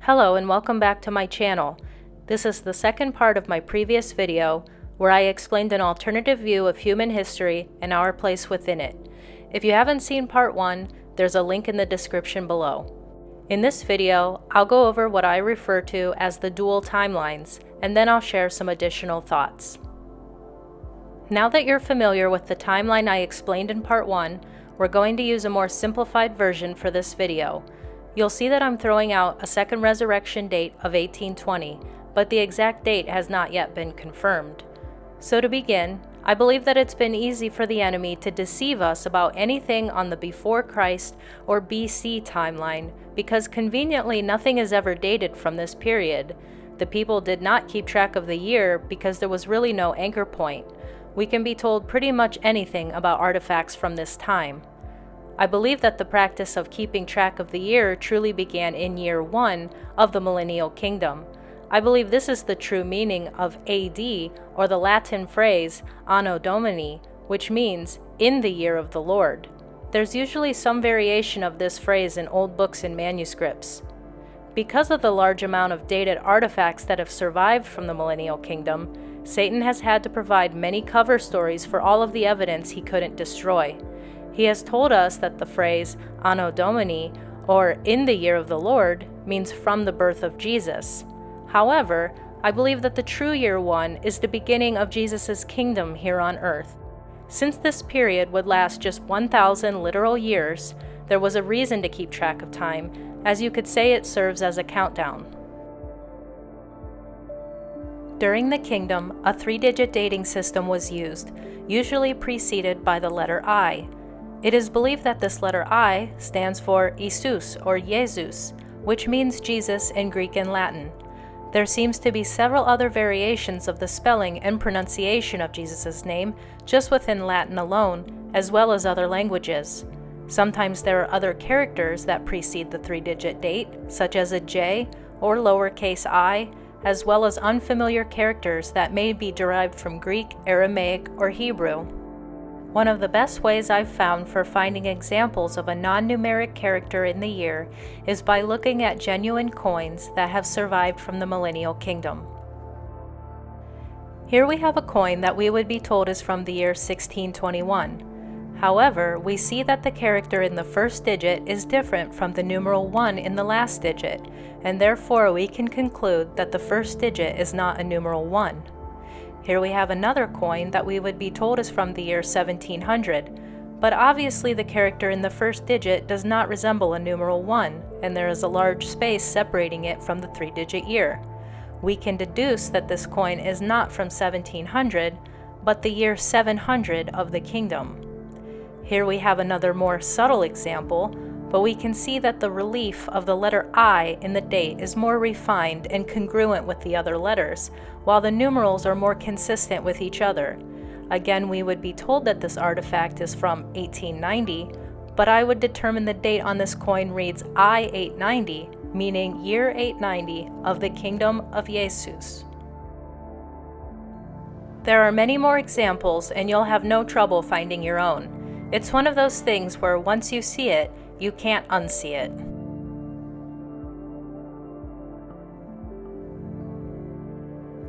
Hello and welcome back to my channel. This is the second part of my previous video where I explained an alternative view of human history and our place within it. If you haven't seen part 1, there's a link in the description below. In this video, I'll go over what I refer to as the dual timelines, and then I'll share some additional thoughts. Now that you're familiar with the timeline I explained in part 1, we're going to use a more simplified version for this video. You'll see that I'm throwing out a second resurrection date of 1820, but the exact date has not yet been confirmed. So to begin, I believe that it's been easy for the enemy to deceive us about anything on the before Christ or BC timeline, because conveniently nothing is ever dated from this period. The people did not keep track of the year because there was really no anchor point. We can be told pretty much anything about artifacts from this time. I believe that the practice of keeping track of the year truly began in year 1 of the millennial kingdom. I believe this is the true meaning of AD, or the Latin phrase Anno Domini, which means in the year of the Lord. There's usually some variation of this phrase in old books and manuscripts. Because of the large amount of dated artifacts that have survived from the millennial kingdom, Satan has had to provide many cover stories for all of the evidence he couldn't destroy. He has told us that the phrase Anno Domini, or in the year of the Lord, means from the birth of Jesus. However, I believe that the true year 1 is the beginning of Jesus' kingdom here on earth. Since this period would last just 1,000 literal years, there was a reason to keep track of time, as you could say it serves as a countdown. During the kingdom, a 3-digit dating system was used, usually preceded by the letter I. It is believed that this letter I stands for Isus or Jesus, which means Jesus in Greek and Latin. There seems to be several other variations of the spelling and pronunciation of Jesus' name just within Latin alone, as well as other languages. Sometimes there are other characters that precede the 3-digit date, such as a J or lowercase I, as well as unfamiliar characters that may be derived from Greek, Aramaic, or Hebrew. One of the best ways I've found for finding examples of a non-numeric character in the year is by looking at genuine coins that have survived from the millennial kingdom. Here we have a coin that we would be told is from the year 1621. However, we see that the character in the first digit is different from the numeral 1 in the last digit, and therefore we can conclude that the first digit is not a numeral 1. Here we have another coin that we would be told is from the year 1700, but obviously the character in the first digit does not resemble a numeral 1, and there is a large space separating it from the 3-digit year. We can deduce that this coin is not from 1700, but the year 700 of the kingdom. Here we have another more subtle example, but we can see that the relief of the letter I in the date is more refined and congruent with the other letters, while the numerals are more consistent with each other. Again, we would be told that this artifact is from 1890, but I would determine the date on this coin reads I-890, meaning year 890 of the kingdom of Jesus. There are many more examples, and you'll have no trouble finding your own. It's one of those things where once you see it, you can't unsee it.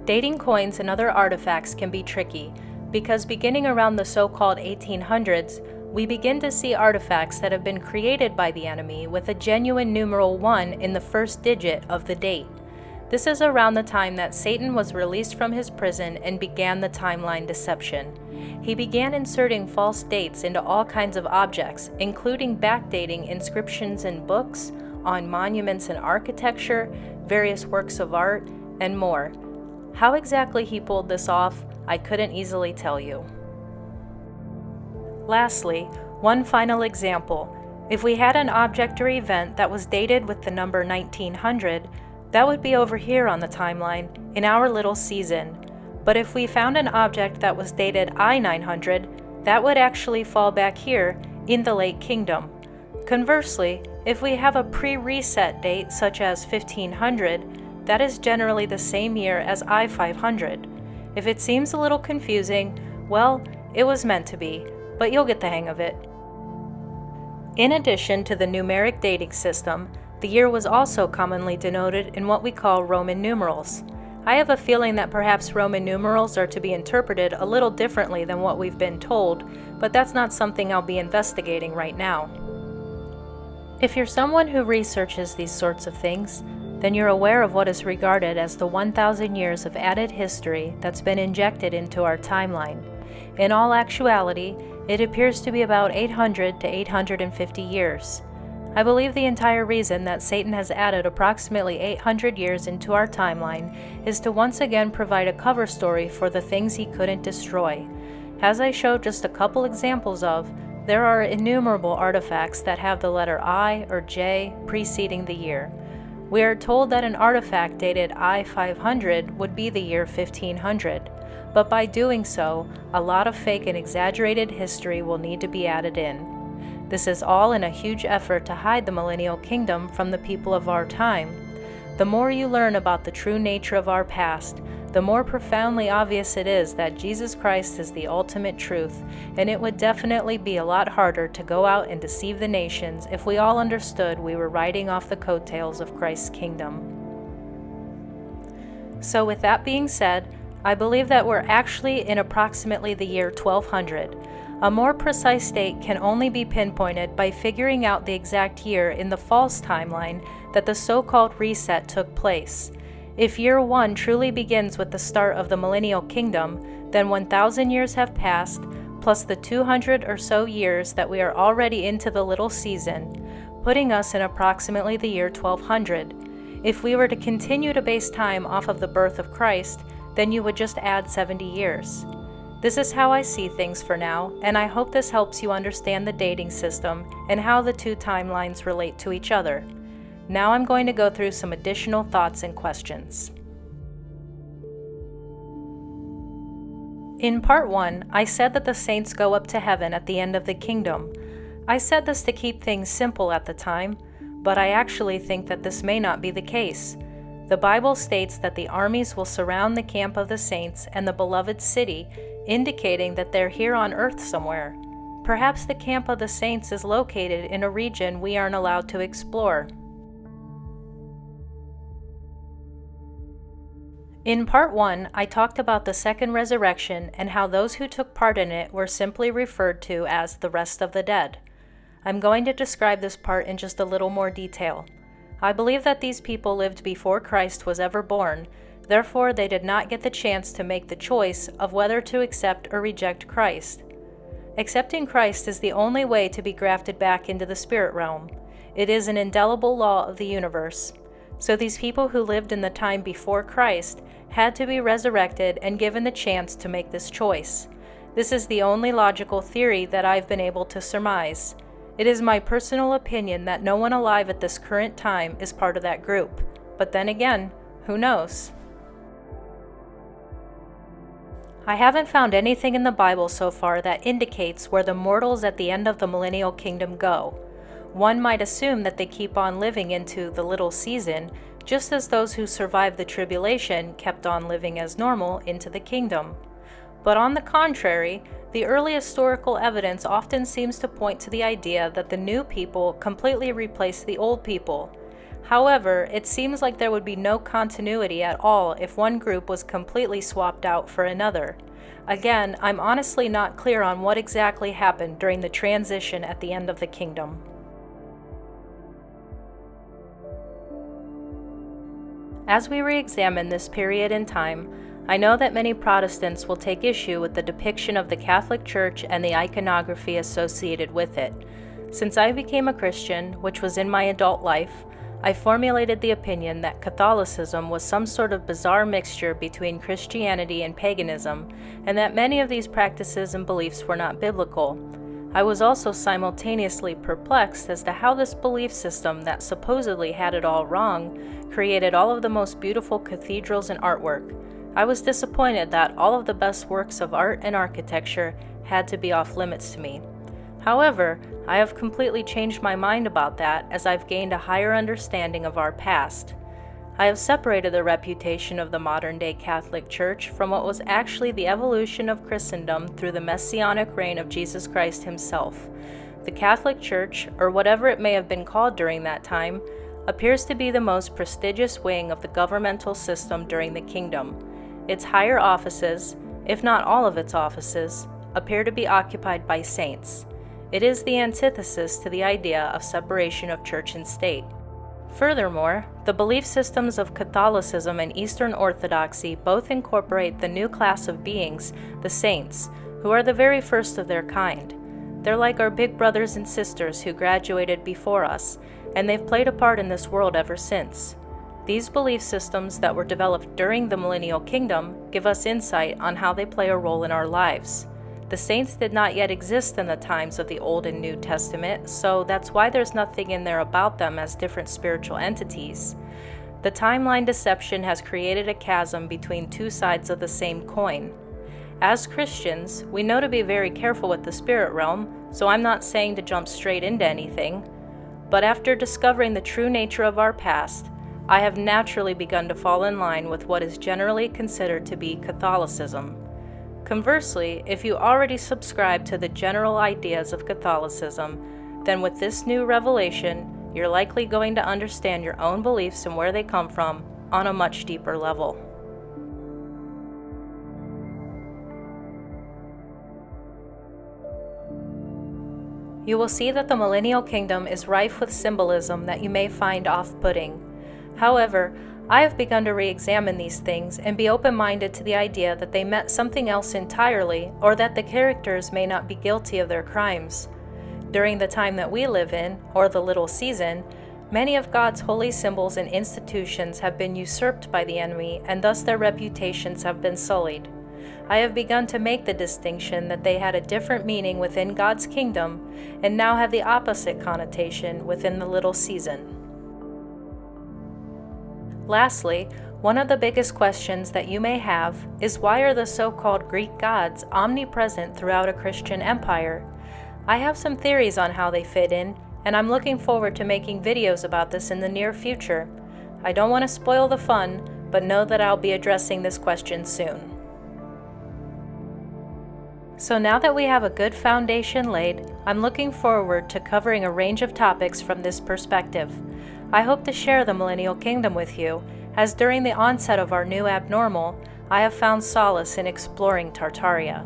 Dating coins and other artifacts can be tricky, because beginning around the so-called 1800s, we begin to see artifacts that have been created by the enemy with a genuine numeral 1 in the first digit of the date. This is around the time that Satan was released from his prison and began the timeline deception. He began inserting false dates into all kinds of objects, including backdating inscriptions in books, on monuments and architecture, various works of art, and more. How exactly he pulled this off, I couldn't easily tell you. Lastly, one final example. If we had an object or event that was dated with the number 1900, that would be over here on the timeline, in our little season. But if we found an object that was dated I-900, that would actually fall back here in the late kingdom. Conversely, if we have a pre-reset date such as 1500, that is generally the same year as I-500. If it seems a little confusing, well, it was meant to be, but you'll get the hang of it. In addition to the numeric dating system, The year was also commonly denoted in what we call Roman numerals. I have a feeling that perhaps Roman numerals are to be interpreted a little differently than what we've been told, but that's not something I'll be investigating right now. If you're someone who researches these sorts of things, then you're aware of what is regarded as the 1,000 years of added history that's been injected into our timeline. In all actuality, it appears to be about 800 to 850 years. I believe the entire reason that Satan has added approximately 800 years into our timeline is to once again provide a cover story for the things he couldn't destroy. As I showed just a couple examples of, there are innumerable artifacts that have the letter I or J preceding the year. We are told that an artifact dated I-500 would be the year 1500, but by doing so, a lot of fake and exaggerated history will need to be added in. This is all in a huge effort to hide the millennial kingdom from the people of our time. The more you learn about the true nature of our past, the more profoundly obvious it is that Jesus Christ is the ultimate truth, and it would definitely be a lot harder to go out and deceive the nations if we all understood we were riding off the coattails of Christ's kingdom. So with that being said, I believe that we're actually in approximately the year 1200. A more precise date can only be pinpointed by figuring out the exact year in the false timeline that the so-called reset took place. If year 1 truly begins with the start of the millennial kingdom, then 1,000 years have passed, plus the 200 or so years that we are already into the little season, putting us in approximately the year 1200. If we were to continue to base time off of the birth of Christ, then you would just add 70 years. This is how I see things for now, and I hope this helps you understand the dating system and how the two timelines relate to each other. Now I'm going to go through some additional thoughts and questions. In part 1, I said that the saints go up to heaven at the end of the kingdom. I said this to keep things simple at the time, but I actually think that this may not be the case. The Bible states that the armies will surround the camp of the saints and the beloved city, indicating that they're here on earth somewhere. Perhaps the camp of the saints is located in a region we aren't allowed to explore. In part 1, I talked about the second resurrection and how those who took part in it were simply referred to as the rest of the dead. I'm going to describe this part in just a little more detail. I believe that these people lived before Christ was ever born, therefore they did not get the chance to make the choice of whether to accept or reject Christ. Accepting Christ is the only way to be grafted back into the spirit realm. It is an indelible law of the universe. So these people who lived in the time before Christ had to be resurrected and given the chance to make this choice. This is the only logical theory that I've been able to surmise. It is my personal opinion that no one alive at this current time is part of that group. But then again, who knows? I haven't found anything in the Bible so far that indicates where the mortals at the end of the millennial kingdom go. One might assume that they keep on living into the little season, just as those who survived the tribulation kept on living as normal into the kingdom. But on the contrary, the early historical evidence often seems to point to the idea that the new people completely replaced the old people. However, it seems like there would be no continuity at all if one group was completely swapped out for another. Again, I'm honestly not clear on what exactly happened during the transition at the end of the kingdom. As we re-examine this period in time, I know that many Protestants will take issue with the depiction of the Catholic Church and the iconography associated with it. Since I became a Christian, which was in my adult life, I formulated the opinion that Catholicism was some sort of bizarre mixture between Christianity and paganism, and that many of these practices and beliefs were not biblical. I was also simultaneously perplexed as to how this belief system that supposedly had it all wrong created all of the most beautiful cathedrals and artwork. I was disappointed that all of the best works of art and architecture had to be off limits to me. However, I have completely changed my mind about that as I've gained a higher understanding of our past. I have separated the reputation of the modern-day Catholic Church from what was actually the evolution of Christendom through the Messianic reign of Jesus Christ himself. The Catholic Church, or whatever it may have been called during that time, appears to be the most prestigious wing of the governmental system during the kingdom. Its higher offices, if not all of its offices, appear to be occupied by saints. It is the antithesis to the idea of separation of church and state. Furthermore, the belief systems of Catholicism and Eastern Orthodoxy both incorporate the new class of beings, the saints, who are the very first of their kind. They're like our big brothers and sisters who graduated before us, and they've played a part in this world ever since. These belief systems that were developed during the Millennial Kingdom give us insight on how they play a role in our lives. The saints did not yet exist in the times of the Old and New Testament, so that's why there's nothing in there about them as different spiritual entities. The timeline deception has created a chasm between two sides of the same coin. As Christians, we know to be very careful with the spirit realm, so I'm not saying to jump straight into anything. But after discovering the true nature of our past, I have naturally begun to fall in line with what is generally considered to be Catholicism. Conversely, if you already subscribe to the general ideas of Catholicism, then with this new revelation, you're likely going to understand your own beliefs and where they come from on a much deeper level. You will see that the Millennial Kingdom is rife with symbolism that you may find off-putting. However, I have begun to re-examine these things and be open-minded to the idea that they meant something else entirely, or that the characters may not be guilty of their crimes. During the time that we live in, or the little season, many of God's holy symbols and institutions have been usurped by the enemy, and thus their reputations have been sullied. I have begun to make the distinction that they had a different meaning within God's kingdom, and now have the opposite connotation within the little season. Lastly, one of the biggest questions that you may have is why are the so-called Greek gods omnipresent throughout a Christian empire? I have some theories on how they fit in, and I'm looking forward to making videos about this in the near future. I don't want to spoil the fun, but know that I'll be addressing this question soon. So now that we have a good foundation laid, I'm looking forward to covering a range of topics from this perspective. I hope to share the Millennial Kingdom with you, as during the onset of our new abnormal, I have found solace in exploring Tartaria.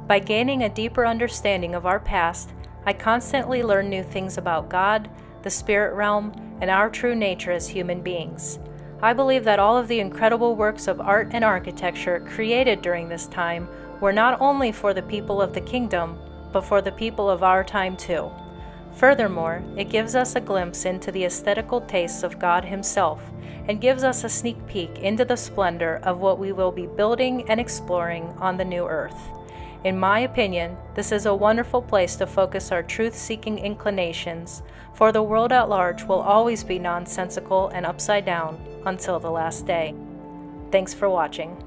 By gaining a deeper understanding of our past, I constantly learn new things about God, the spirit realm, and our true nature as human beings. I believe that all of the incredible works of art and architecture created during this time were not only for the people of the kingdom, but for the people of our time too. Furthermore, it gives us a glimpse into the aesthetical tastes of God Himself, and gives us a sneak peek into the splendor of what we will be building and exploring on the new earth. In my opinion, this is a wonderful place to focus our truth-seeking inclinations, for the world at large will always be nonsensical and upside down until the last day. Thanks for watching.